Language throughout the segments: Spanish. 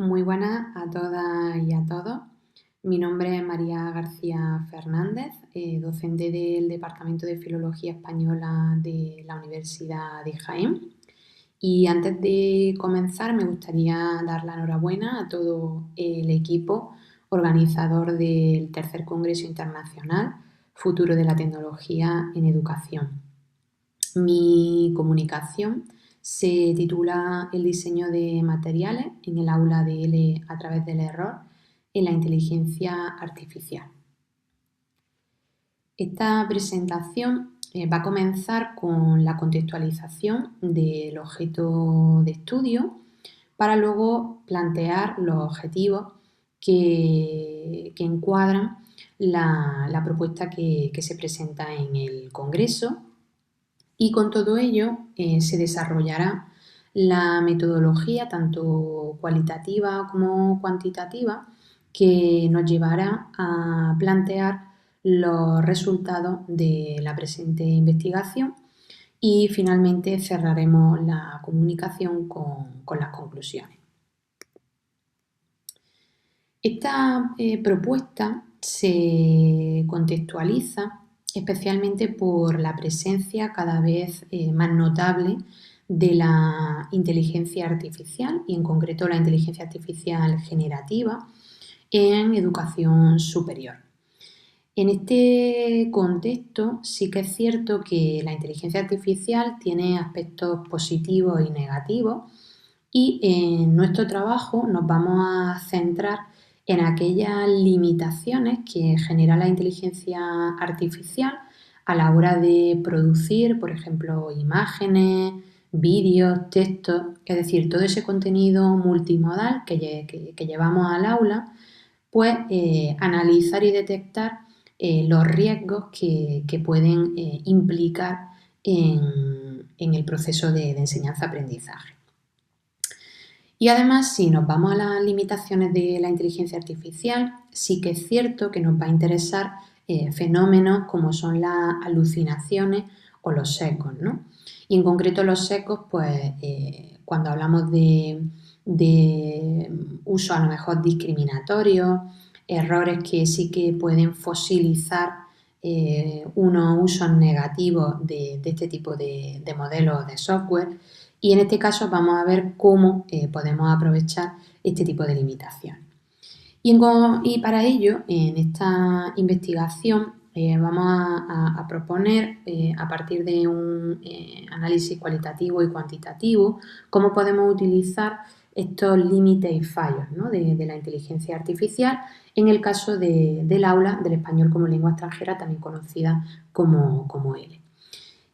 Muy buenas a todas y a todos. Mi nombre es María García Fernández, docente del Departamento de Filología Española de la Universidad de Jaén. Y antes de comenzar me gustaría dar la enhorabuena a todo el equipo organizador del tercer Congreso Internacional Futuro de la Tecnología en Educación. Mi comunicación se titula El diseño de materiales en el aula de L a través del error en la inteligencia artificial. Esta presentación va a comenzar con la contextualización del objeto de estudio para luego plantear los objetivos que encuadran la propuesta que se presenta en el Congreso. Y con todo ello se desarrollará la metodología tanto cualitativa como cuantitativa que nos llevará a plantear los resultados de la presente investigación y finalmente cerraremos la comunicación con las conclusiones. Esta propuesta se contextualiza especialmente por la presencia cada vez más notable de la inteligencia artificial y en concreto la inteligencia artificial generativa en educación superior. En este contexto sí que es cierto que la inteligencia artificial tiene aspectos positivos y negativos y en nuestro trabajo nos vamos a centrar en aquellas limitaciones que genera la inteligencia artificial a la hora de producir, por ejemplo, imágenes, vídeos, textos, es decir, todo ese contenido multimodal que llevamos al aula, pues analizar y detectar los riesgos que pueden implicar en el proceso de enseñanza-aprendizaje. Y además, si nos vamos a las limitaciones de la inteligencia artificial, sí que es cierto que nos va a interesar fenómenos como son las alucinaciones o los sesgos, ¿no? Y en concreto los sesgos, pues cuando hablamos de uso a lo mejor discriminatorio, errores que sí que pueden fosilizar unos usos negativos de este tipo de modelos de software. Y en este caso vamos a ver cómo podemos aprovechar este tipo de limitaciones. Y para ello, en esta investigación vamos a proponer, a partir de un análisis cualitativo y cuantitativo, cómo podemos utilizar estos límites y fallos, ¿no?, de la inteligencia artificial en el caso del aula del español como lengua extranjera, también conocida como L.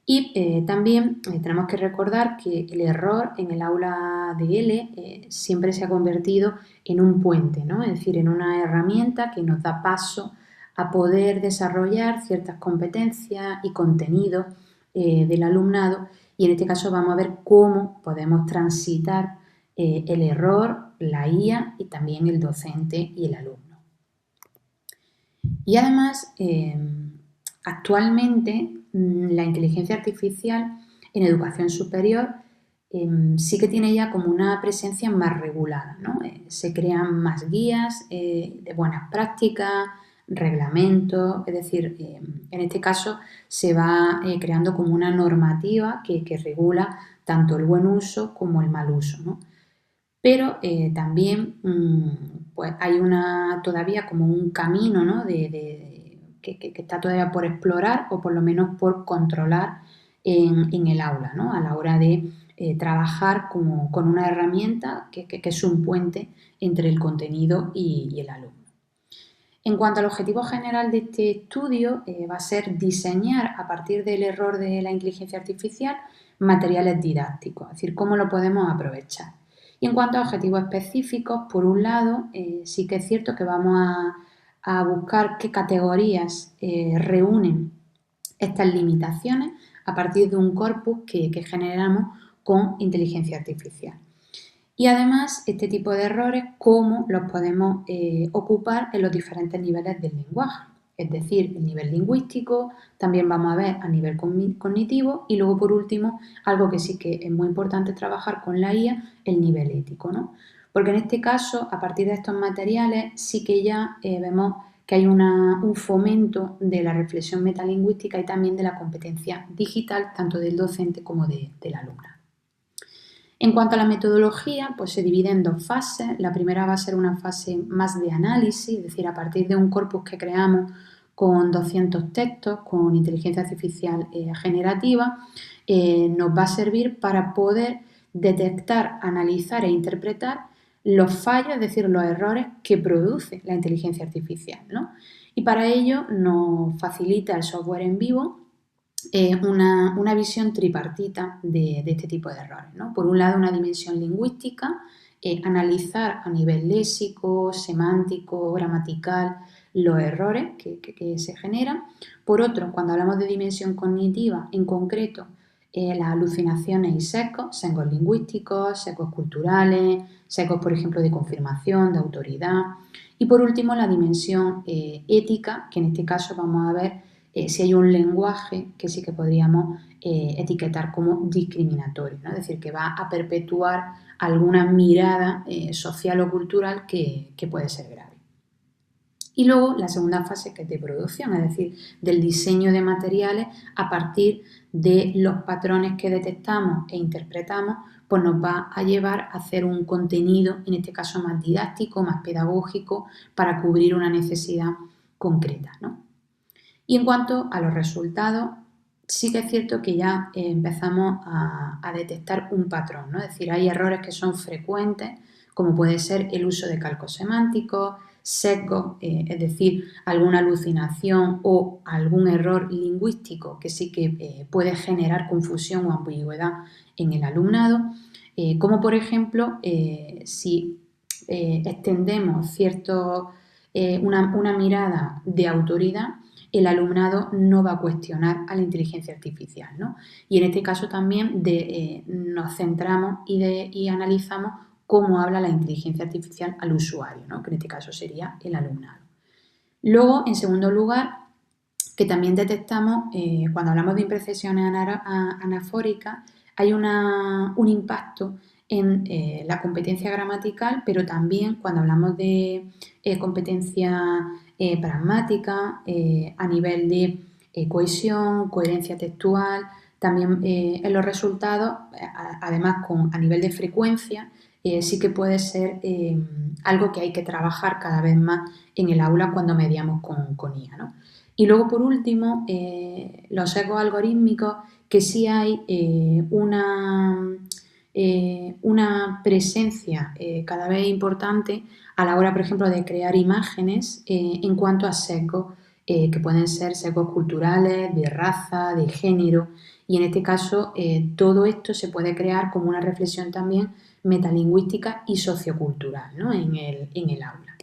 Y también tenemos que recordar que el error en el aula de L siempre se ha convertido en un puente, ¿no? Es decir, en una herramienta que nos da paso a poder desarrollar ciertas competencias y contenidos del alumnado, y en este caso vamos a ver cómo podemos transitar el error, la IA y también el docente y el alumno. Y además, actualmente la inteligencia artificial en educación superior sí que tiene ya como una presencia más regulada, ¿no? Se crean más guías de buenas prácticas, reglamentos, es decir, en este caso se va creando como una normativa que regula tanto el buen uso como el mal uso, ¿no? Pero también pues hay todavía como un camino, ¿no?, que está todavía por explorar o por lo menos por controlar en el aula, ¿no?, a la hora de trabajar con una herramienta que es un puente entre el contenido y el alumno. En cuanto al objetivo general de este estudio, va a ser diseñar a partir del error de la inteligencia artificial materiales didácticos, es decir, cómo lo podemos aprovechar. Y en cuanto a objetivos específicos, por un lado, sí que es cierto que vamos a buscar qué categorías reúnen estas limitaciones a partir de un corpus que generamos con inteligencia artificial. Y además, este tipo de errores, cómo los podemos ocupar en los diferentes niveles del lenguaje. es decir, el nivel lingüístico, también vamos a ver a nivel cognitivo y luego por último, algo que sí que es muy importante trabajar con la IA, el nivel ético, ¿no? Porque en este caso, a partir de estos materiales, sí que ya vemos que hay un fomento de la reflexión metalingüística y también de la competencia digital, tanto del docente como del alumno. En cuanto a la metodología, pues se divide en dos fases. La primera va a ser una fase más de análisis, es decir, a partir de un corpus que creamos con 200 textos, con inteligencia artificial generativa, nos va a servir para poder detectar, analizar e interpretar los fallos, es decir, los errores que produce la inteligencia artificial, ¿no? Y para ello nos facilita el software en vivo una visión tripartita de este tipo de errores, ¿no? Por un lado, una dimensión lingüística, analizar a nivel léxico, semántico, gramatical, los errores que se generan. Por otro, cuando hablamos de dimensión cognitiva, en concreto, las alucinaciones y sesgos lingüísticos, sesgos culturales, sesgos, por ejemplo, de confirmación, de autoridad. Y por último, la dimensión ética, que en este caso vamos a ver si hay un lenguaje que sí que podríamos etiquetar como discriminatorio, ¿no? Es decir, que va a perpetuar alguna mirada social o cultural que puede ser grave. Y luego la segunda fase, que es de producción, es decir, del diseño de materiales a partir de los patrones que detectamos e interpretamos, pues nos va a llevar a hacer un contenido, en este caso más didáctico, más pedagógico, para cubrir una necesidad concreta, ¿no? Y en cuanto a los resultados, sí que es cierto que ya empezamos a detectar un patrón, ¿no? Es decir, hay errores que son frecuentes, como puede ser el uso de calcos semánticos, sesgos, es decir, alguna alucinación o algún error lingüístico que sí que puede generar confusión o ambigüedad en el alumnado, como por ejemplo si extendemos una mirada de autoridad, el alumnado no va a cuestionar a la inteligencia artificial, ¿no? Y en este caso también nos centramos y analizamos cómo habla la inteligencia artificial al usuario, ¿no? Que en este caso sería el alumnado. Luego, en segundo lugar, que también detectamos, cuando hablamos de imprecisiones anafóricas, hay un impacto en la competencia gramatical, pero también cuando hablamos de competencia pragmática, a nivel de cohesión, coherencia textual, también en los resultados, además a nivel de frecuencia, sí que puede ser algo que hay que trabajar cada vez más en el aula cuando mediamos con IA, ¿no? Y luego, por último, los sesgos algorítmicos, que sí hay una presencia cada vez importante a la hora, por ejemplo, de crear imágenes en cuanto a sesgos, que pueden ser sesgos culturales, de raza, de género, y en este caso todo esto se puede crear como una reflexión también metalingüística y sociocultural, ¿no? en el aula.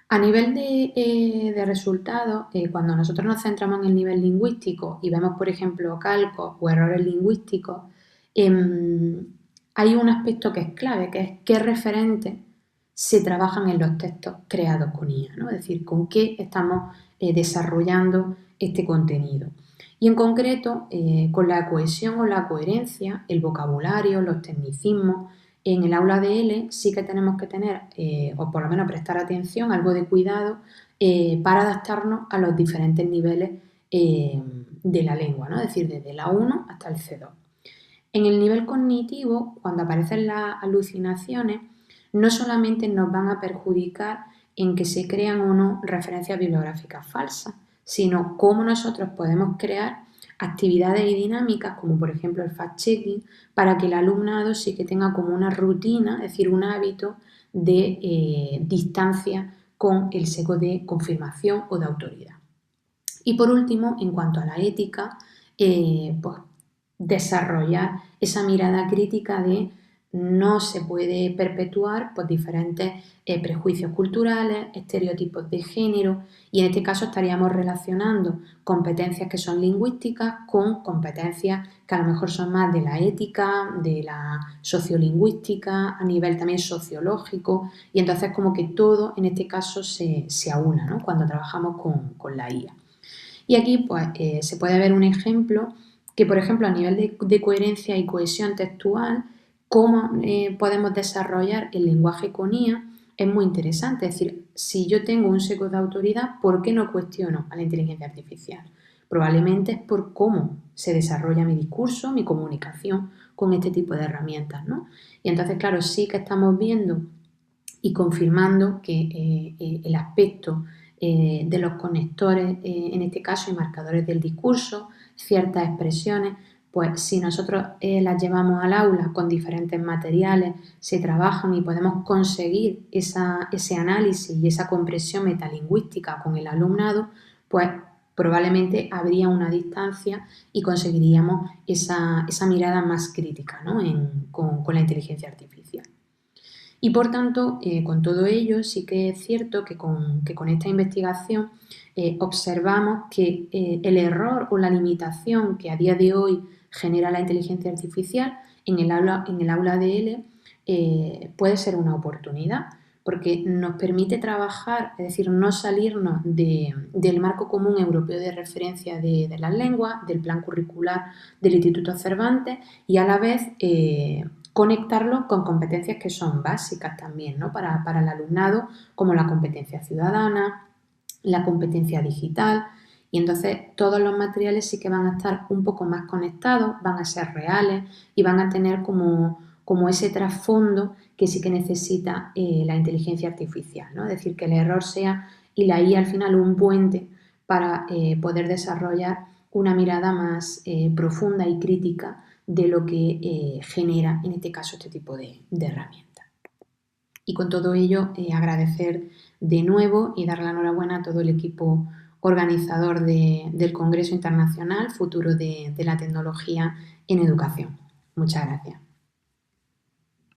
A nivel de resultados, cuando nosotros nos centramos en el nivel lingüístico y vemos, por ejemplo, calcos o errores lingüísticos, hay un aspecto que es clave, que es qué referentes se trabajan en los textos creados con IA, ¿no? Es decir, con qué estamos desarrollando este contenido. Y en concreto, con la cohesión o la coherencia, el vocabulario, los tecnicismos, en el aula de L sí que tenemos que tener, o por lo menos prestar atención, algo de cuidado para adaptarnos a los diferentes niveles de la lengua, ¿no? Es decir, desde la 1 hasta el C2. En el nivel cognitivo, cuando aparecen las alucinaciones, no solamente nos van a perjudicar en que se crean o no referencias bibliográficas falsas, sino cómo nosotros podemos crear actividades y dinámicas, como por ejemplo el fact-checking, para que el alumnado sí que tenga como una rutina, es decir, un hábito de distancia con el sesgo de confirmación o de autoridad. Y por último, en cuanto a la ética, pues desarrollar esa mirada crítica de no se puede perpetuar pues, diferentes prejuicios culturales, estereotipos de género, y en este caso estaríamos relacionando competencias que son lingüísticas con competencias que a lo mejor son más de la ética, de la sociolingüística, a nivel también sociológico, y entonces como que todo en este caso se aúna, ¿no? Cuando trabajamos con la IA. Y aquí pues, se puede ver un ejemplo que, por ejemplo, a nivel de coherencia y cohesión textual, cómo podemos desarrollar el lenguaje con IA es muy interesante. Es decir, si yo tengo un sesgo de autoridad, ¿por qué no cuestiono a la inteligencia artificial? Probablemente es por cómo se desarrolla mi discurso, mi comunicación con este tipo de herramientas, ¿no? Y entonces, claro, sí que estamos viendo y confirmando que el aspecto de los conectores, en este caso, y marcadores del discurso, ciertas expresiones, pues si nosotros las llevamos al aula con diferentes materiales, se trabajan y podemos conseguir ese análisis y esa comprensión metalingüística con el alumnado, pues probablemente habría una distancia y conseguiríamos esa mirada más crítica, ¿no? con la inteligencia artificial. Y por tanto, con todo ello, sí que es cierto que con esta investigación observamos que el error o la limitación que a día de hoy genera la inteligencia artificial en el aula de L puede ser una oportunidad, porque nos permite trabajar, es decir, no salirnos del marco común europeo de referencia de las lenguas, del plan curricular del Instituto Cervantes, y a la vez conectarlo con competencias que son básicas también, ¿no? para el alumnado, como la competencia ciudadana, la competencia digital, y entonces todos los materiales sí que van a estar un poco más conectados, van a ser reales y van a tener como ese trasfondo que sí que necesita la inteligencia artificial, ¿no? Es decir, que el error sea y la IA al final un puente para poder desarrollar una mirada más profunda y crítica de lo que genera, en este caso, este tipo de herramientas. Y con todo ello, agradecer de nuevo y dar la enhorabuena a todo el equipo organizador del Congreso Internacional Futuro de la Tecnología en Educación. Muchas gracias.